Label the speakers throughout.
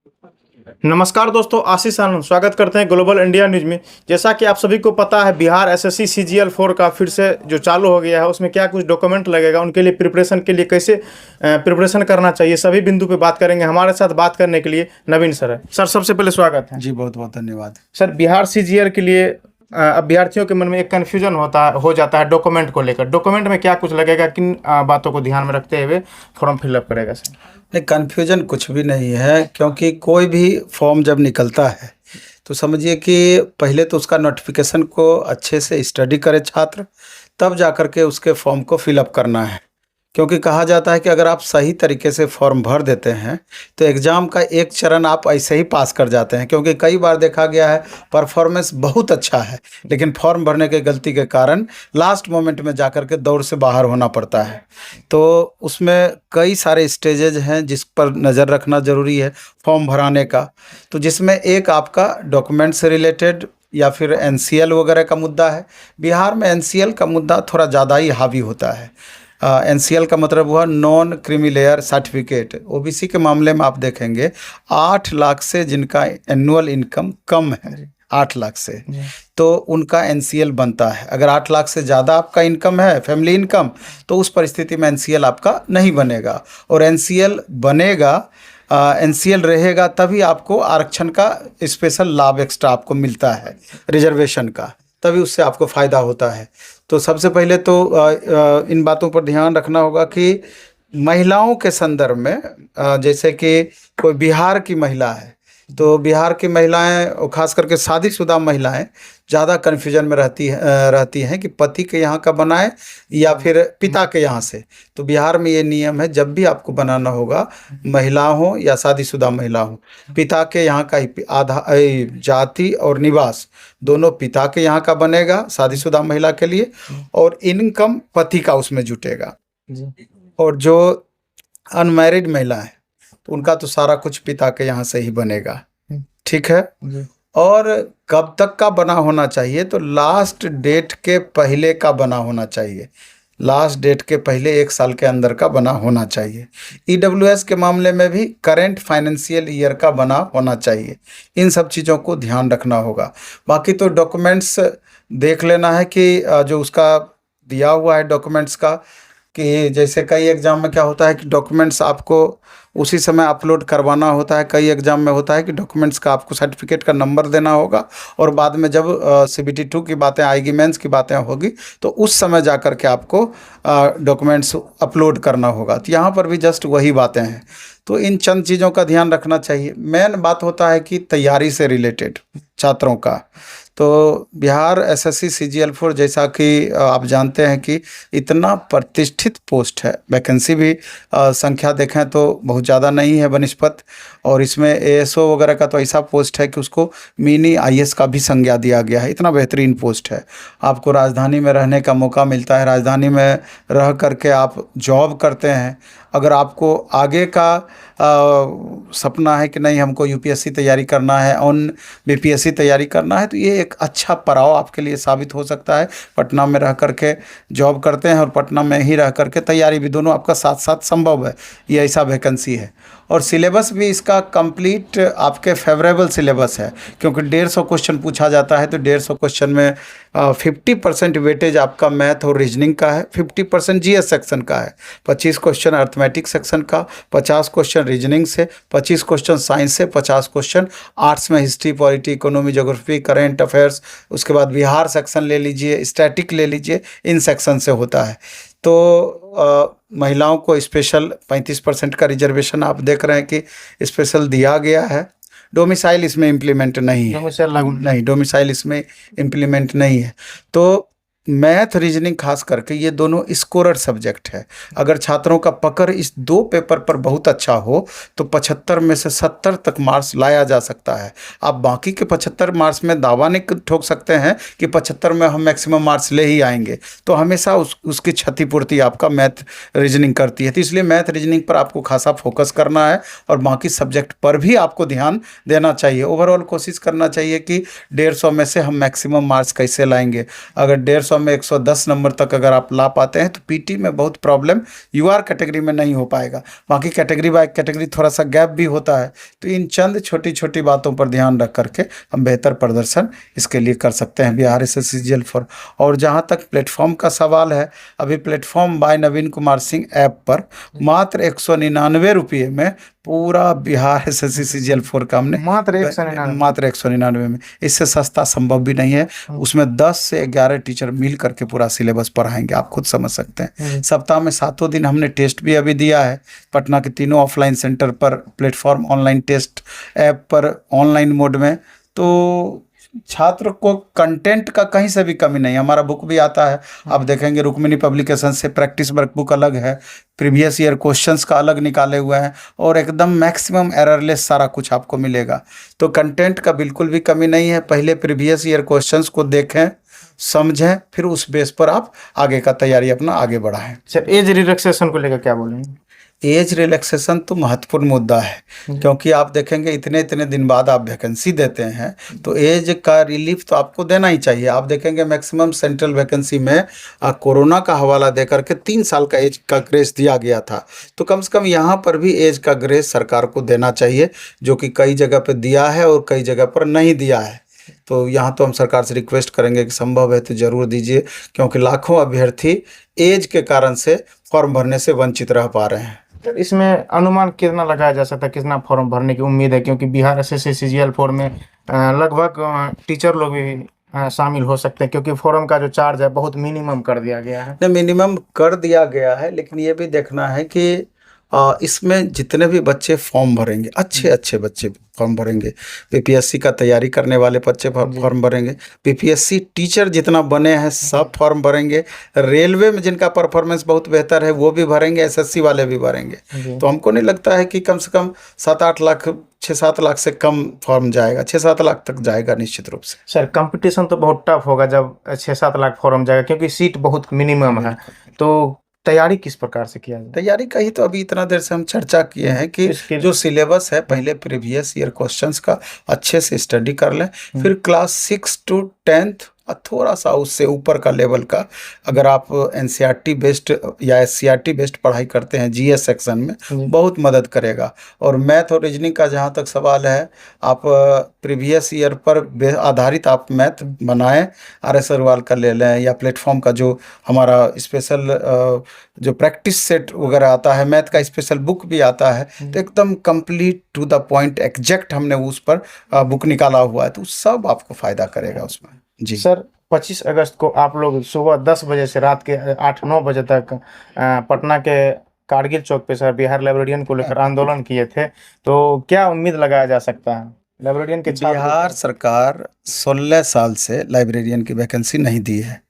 Speaker 1: नमस्कार दोस्तों, आशीष आनंद स्वागत करते हैं ग्लोबल इंडिया न्यूज़ में। जैसा कि आप सभी को पता है, बिहार एसएससी सीजीएल 4 का फिर से जो चालू हो गया है, उसमें क्या कुछ डॉक्यूमेंट लगेगा, उनके लिए प्रिपरेशन के लिए कैसे प्रिपरेशन करना चाहिए, सभी बिंदु पे बात करेंगे। हमारे साथ बात करने के लिए नवीन सर है। सर, सबसे पहले स्वागत है।
Speaker 2: जी, बहुत बहुत धन्यवाद।
Speaker 1: सर, बिहार सीजीएल के लिए अभ्यर्थियों के मन में एक कन्फ्यूजन हो जाता है डॉक्यूमेंट को लेकर। डॉक्यूमेंट में क्या कुछ लगेगा, किन बातों को ध्यान में रखते हुए फॉर्म फिलअप करेगा सर?
Speaker 2: नहीं, कन्फ्यूजन कुछ भी नहीं है, क्योंकि कोई भी फॉर्म जब निकलता है तो समझिए कि पहले तो उसका नोटिफिकेशन को अच्छे से स्टडी करे छात्र, तब जा कर के उसके फॉर्म को फिलअप करना है। क्योंकि कहा जाता है कि अगर आप सही तरीके से फॉर्म भर देते हैं तो एग्ज़ाम का एक चरण आप ऐसे ही पास कर जाते हैं। क्योंकि कई बार देखा गया है परफॉर्मेंस बहुत अच्छा है, लेकिन फॉर्म भरने के गलती के कारण लास्ट मोमेंट में जाकर के दौड़ से बाहर होना पड़ता है। तो उसमें कई सारे स्टेजेज हैं जिस पर नज़र रखना ज़रूरी है फॉर्म भराने का। तो जिसमें एक आपका डॉक्यूमेंट से रिलेटेड या फिर एनसीएल वगैरह का मुद्दा है। बिहार में एनसीएल का मुद्दा थोड़ा ज़्यादा ही हावी होता है। एनसीएल का मतलब हुआ non creamy layer certificate. OBC के मामले में आप देखेंगे 8 लाख से जिनका एनुअल इनकम कम है, 8 लाख से, तो उनका एनसीएल बनता है। अगर 8 लाख से ज़्यादा आपका इनकम है, फैमिली इनकम, तो उस परिस्थिति में एनसीएल आपका नहीं बनेगा। और एनसीएल बनेगा, एनसीएल रहेगा तभी आपको आरक्षण का स्पेशल लाभ एक्स्ट्रा आपको मिलता है, रिजर्वेशन का, तभी उससे आपको फ़ायदा होता है। तो सबसे पहले तो इन बातों पर ध्यान रखना होगा कि महिलाओं के संदर्भ में, जैसे कि कोई बिहार की महिला है, तो बिहार की महिलाएं और ख़ास करके शादीशुदा महिलाएं ज़्यादा कन्फ्यूजन में रहती हैं कि पति के यहाँ का बनाए या फिर पिता के यहाँ से। तो बिहार में ये नियम है, जब भी आपको बनाना होगा, महिला हो या शादीशुदा महिला हो, पिता के यहाँ का ही जाति और निवास दोनों पिता के यहाँ का बनेगा शादीशुदा महिला के लिए, और इनकम पति का उसमें जुटेगा। और जो अनमैरिड महिला है तो उनका तो सारा कुछ पिता के यहाँ से ही बनेगा। ठीक है। और कब तक का बना होना चाहिए, तो लास्ट डेट के पहले का बना होना चाहिए। लास्ट डेट के पहले 1 साल के अंदर का बना होना चाहिए। ईडब्ल्यूएस के मामले में भी करेंट फाइनेंशियल ईयर का बना होना चाहिए। इन सब चीज़ों को ध्यान रखना होगा। बाकी तो डॉक्यूमेंट्स देख लेना है कि जो उसका दिया हुआ है डॉक्यूमेंट्स का, कि जैसे कई एग्ज़ाम में क्या होता है कि डॉक्यूमेंट्स आपको उसी समय अपलोड करवाना होता है। कई एग्ज़ाम में होता है कि डॉक्यूमेंट्स का आपको सर्टिफिकेट का नंबर देना होगा, और बाद में जब CBT 2 की बातें आएगी, मेंस की बातें होगी, तो उस समय जा कर के आपको डॉक्यूमेंट्स अपलोड करना होगा। तो यहाँ पर भी जस्ट वही बातें हैं। तो इन चंद चीज़ों का ध्यान रखना चाहिए। मेन बात होता है कि तैयारी से रिलेटेड छात्रों का, तो बिहार एसएससी सीजीएल 4, जैसा कि आप जानते हैं कि इतना प्रतिष्ठित पोस्ट है, वैकेंसी भी संख्या देखें तो बहुत ज़्यादा नहीं है बनस्पत, और इसमें एएसओ वगैरह का तो ऐसा पोस्ट है कि उसको मिनी आईएएस का भी संज्ञा दिया गया है। इतना बेहतरीन पोस्ट है। आपको राजधानी में रहने का मौका मिलता है, राजधानी में रह करके आप जॉब करते हैं। अगर आपको आगे का सपना है कि नहीं हमको यूपीएससी तैयारी करना है, ऑन बीपीएससी तैयारी करना है, तो ये एक अच्छा पड़ाव आपके लिए साबित हो सकता है। पटना में रह करके जॉब करते हैं और पटना में ही रह करके तैयारी भी, दोनों आपका साथ साथ संभव है। ये ऐसा वैकेंसी है। और सिलेबस भी इसका कंप्लीट आपके फेवरेबल सिलेबस है, क्योंकि 150 क्वेश्चन पूछा जाता है। तो 150 क्वेश्चन में 50% वेटेज आपका मैथ और रीजनिंग का है, 50% जीएस सेक्शन का है, 25 क्वेश्चन अर्थमेटिक सेक्शन का, 50 क्वेश्चन रीजनिंग से, 25 क्वेश्चन साइंस से, 50 क्वेश्चन आर्ट्स में history, polity, economy, geography, current affairs, उसके बाद बिहार सेक्शन ले लीजिए, स्टैटिक ले लीजिए, इन सेक्शन से होता है। तो महिलाओं को स्पेशल 35% का रिजर्वेशन आप देख रहे हैं कि स्पेशल दिया गया है। डोमिसाइल इसमें इम्प्लीमेंट नहीं है, डोमिसाइल इसमें इम्प्लीमेंट नहीं है। तो मैथ रीजनिंग खास करके ये दोनों स्कोरर सब्जेक्ट है। अगर छात्रों का पकड़ इस 2 पेपर पर बहुत अच्छा हो तो 75 में से 70 तक मार्क्स लाया जा सकता है। आप बाकी के 75 मार्क्स में दावा नहीं ठोक सकते हैं कि 75 में हम मैक्सिमम मार्क्स ले ही आएंगे। तो हमेशा उसकी क्षतिपूर्ति आपका मैथ रीजनिंग करती है। तो इसलिए मैथ रीजनिंग पर आपको खासा फोकस करना है, और बाकी सब्जेक्ट पर भी आपको ध्यान देना चाहिए। ओवरऑल कोशिश करना चाहिए कि 150 में से हम मैक्सिमम मार्क्स कैसे लाएंगे। अगर 150 100 में 110 नंबर तक अगर आप ला पाते हैं तो पीटी में बहुत प्रॉब्लम यूआर कैटेगरी में नहीं हो पाएगा। बाकी कैटेगरी बाय कैटेगरी थोड़ा सा गैप भी होता है। तो इन चंद छोटी छोटी बातों पर ध्यान रख करके हम बेहतर प्रदर्शन इसके लिए कर सकते हैं बिहार एसएससी जीएल फॉर। और जहाँ तक प्लेटफॉर्म का सवाल है, अभी प्लेटफॉर्म बाय नवीन कुमार सिंह ऐप पर मात्र 199 रुपये में पूरा बिहार एसएससी सीजीएल 4 का हमने
Speaker 1: मात्र 199
Speaker 2: मात्र 199 में, इससे सस्ता संभव भी नहीं है। उसमें 10 से 11 टीचर मिल करके पूरा सिलेबस पढ़ाएंगे, आप खुद समझ सकते हैं। सप्ताह में 7 दिन हमने टेस्ट भी अभी दिया है पटना के 3 ऑफलाइन सेंटर पर, प्लेटफॉर्म ऑनलाइन टेस्ट ऐप पर ऑनलाइन मोड में। तो छात्र को कंटेंट का कहीं से भी कमी नहीं। हमारा बुक भी आता है, आप देखेंगे रुक्मिणी पब्लिकेशन से, प्रैक्टिस वर्क बुक अलग है, प्रीवियस ईयर क्वेश्चंस का अलग निकाले हुए हैं और एकदम मैक्सिमम एररलेस सारा कुछ आपको मिलेगा। तो कंटेंट का बिल्कुल भी कमी नहीं है। पहले प्रीवियस ईयर क्वेश्चंस को देखें, समझें, फिर उस बेस पर आप आगे का तैयारी अपना आगे बढ़ाएं।
Speaker 1: सर एज रिलैक्सेशन को लेकर क्या बोलेंगे?
Speaker 2: एज रिलैक्सेशन तो महत्वपूर्ण मुद्दा है, क्योंकि आप देखेंगे इतने इतने दिन बाद आप वैकेंसी देते हैं तो एज का रिलीफ तो आपको देना ही चाहिए। आप देखेंगे मैक्सिमम सेंट्रल वैकेंसी में कोरोना का हवाला देकर के 3 साल का एज का ग्रेस दिया गया था। तो कम से कम यहाँ पर भी एज का ग्रेस सरकार को देना चाहिए, जो कि कई जगह पर दिया है और कई जगह पर नहीं दिया है। तो यहाँ तो हम सरकार से रिक्वेस्ट करेंगे कि संभव है तो ज़रूर दीजिए, क्योंकि लाखों अभ्यर्थी एज के कारण से फॉर्म भरने से वंचित रह पा रहे हैं।
Speaker 1: इसमें अनुमान कितना लगाया जा सकता है, कितना फॉर्म भरने की उम्मीद है? क्योंकि बिहार एसएससी सीजीएल 4 में लगभग टीचर लोग भी शामिल हो सकते हैं, क्योंकि फॉर्म का जो चार्ज है बहुत मिनिमम कर दिया गया है।
Speaker 2: नहीं, मिनिमम कर दिया गया है, लेकिन ये भी देखना है कि इसमें जितने भी बच्चे फॉर्म भरेंगे, अच्छे अच्छे बच्चे फॉर्म भरेंगे। बीपीएससी का तैयारी करने वाले बच्चे फॉर्म भरेंगे, बीपीएससी टीचर जितना बने हैं सब फॉर्म भरेंगे, रेलवे में जिनका परफॉर्मेंस बहुत बेहतर है वो भी भरेंगे, एसएससी वाले भी भरेंगे। तो हमको नहीं लगता है कि कम से कम 7-8 लाख, 6-7 लाख से कम फॉर्म जाएगा, 6-7 लाख तक जाएगा निश्चित रूप से।
Speaker 1: सर कंपटीशन तो बहुत टफ होगा जब 6-7 लाख फॉर्म जाएगा, क्योंकि सीट बहुत मिनिमम है। तो तैयारी किस प्रकार से किया जाए?
Speaker 2: तैयारी का ही तो अभी इतना देर से हम चर्चा किए हैं कि जो सिलेबस है, पहले प्रीवियस ईयर क्वेश्चंस का अच्छे से स्टडी कर लें, फिर क्लास 6 to 10th थोड़ा सा उससे ऊपर का लेवल का अगर आप एनसीईआरटी बेस्ड या एससीईआरटी बेस्ड पढ़ाई करते हैं जीएस सेक्शन में, बहुत मदद करेगा। और मैथ और रीजनिंग का जहाँ तक सवाल है, आप प्रीवियस ईयर पर आधारित आप मैथ बनाएं, RS अग्रवाल का ले लें, या प्लेटफॉर्म का जो हमारा स्पेशल जो प्रैक्टिस सेट वगैरह आता है, मैथ का स्पेशल बुक भी आता है, तो एकदम complete to the point exact हमने उस पर बुक निकाला हुआ है, तो सब आपको फ़ायदा करेगा उसमें। जी
Speaker 1: सर 25 अगस्त को आप लोग सुबह 10 बजे से रात के 8-9 बजे तक पटना के कारगिल चौक पे सर बिहार लाइब्रेरियन को लेकर आंदोलन किए थे, तो क्या उम्मीद लगाया जा सकता है लाइब्रेरियन के?
Speaker 2: बिहार सरकार 16 साल से लाइब्रेरियन की वैकेंसी नहीं दी है।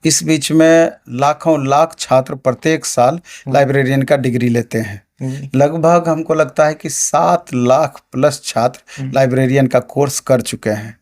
Speaker 2: इस बीच में लाखों लाख छात्र प्रत्येक साल लाइब्रेरियन का डिग्री लेते हैं। लगभग हमको लगता है कि 7 लाख प्लस छात्र लाइब्रेरियन का कोर्स कर चुके हैं।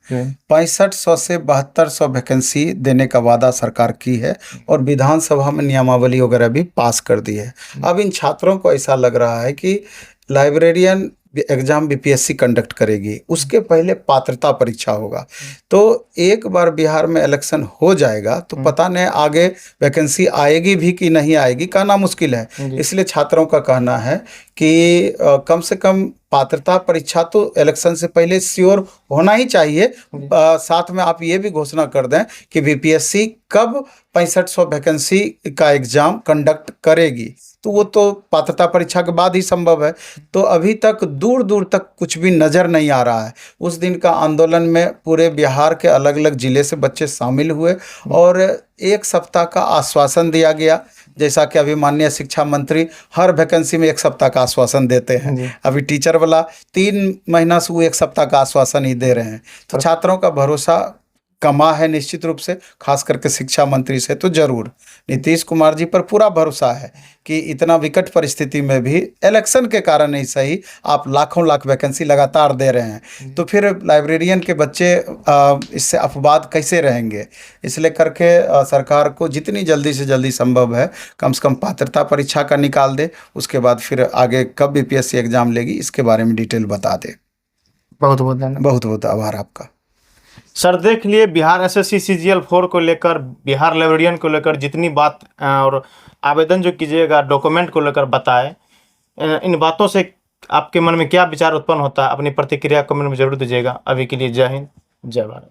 Speaker 2: 6500 से 7200 वैकेंसी देने का वादा सरकार की है और विधानसभा में नियमावली वगैरह भी पास कर दी है। अब इन छात्रों को ऐसा लग रहा है कि लाइब्रेरियन एग्जाम बीपीएससी कंडक्ट करेगी, उसके पहले पात्रता परीक्षा होगा। तो एक बार बिहार में इलेक्शन हो जाएगा तो पता नहीं आगे वैकेंसी आएगी भी कि नहीं आएगी, कहना मुश्किल है। इसलिए छात्रों का कहना है कि कम से कम पात्रता परीक्षा तो इलेक्शन से पहले श्योर होना ही चाहिए। साथ में आप ये भी घोषणा कर दें कि बीपीएससी कब 6500 वैकेंसी का एग्जाम कंडक्ट करेगी, तो वो तो पात्रता परीक्षा के बाद ही संभव है। तो अभी तक दूर दूर तक कुछ भी नज़र नहीं आ रहा है। उस दिन का आंदोलन में पूरे बिहार के अलग अलग ज़िले से बच्चे शामिल हुए और 1 सप्ताह का आश्वासन दिया गया, जैसा कि अभी माननीय शिक्षा मंत्री हर वैकेंसी में 1 सप्ताह का आश्वासन देते हैं। अभी टीचर वाला 3 महीना से वो 1 सप्ताह का आश्वासन ही दे रहे हैं। तो छात्रों का भरोसा कमा है निश्चित रूप से, खास करके शिक्षा मंत्री से तो जरूर। नीतीश कुमार जी पर पूरा भरोसा है कि इतना विकट परिस्थिति में भी इलेक्शन के कारण ही सही आप लाखों लाख वैकेंसी लगातार दे रहे हैं, तो फिर लाइब्रेरियन के बच्चे इससे अपवाद कैसे रहेंगे। इसलिए करके सरकार को जितनी जल्दी से जल्दी संभव है कम से कम पात्रता परीक्षा का निकाल दे, उसके बाद फिर आगे कब बीपीएससी एग्जाम लेगी इसके बारे में डिटेल बता दे।
Speaker 1: बहुत बहुत धन्यवाद।
Speaker 2: बहुत बहुत आभार आपका।
Speaker 1: सर देख लिए बिहार एसएससी सीजीएल 4 को लेकर, बिहार लाइब्रेरियन को लेकर जितनी बात और आवेदन जो कीजिएगा डॉक्यूमेंट को लेकर बताए, इन बातों से आपके मन में क्या विचार उत्पन्न होता है? अपनी प्रतिक्रिया कमेंट में जरूर दीजिएगा। अभी के लिए जय हिंद, जय भारत।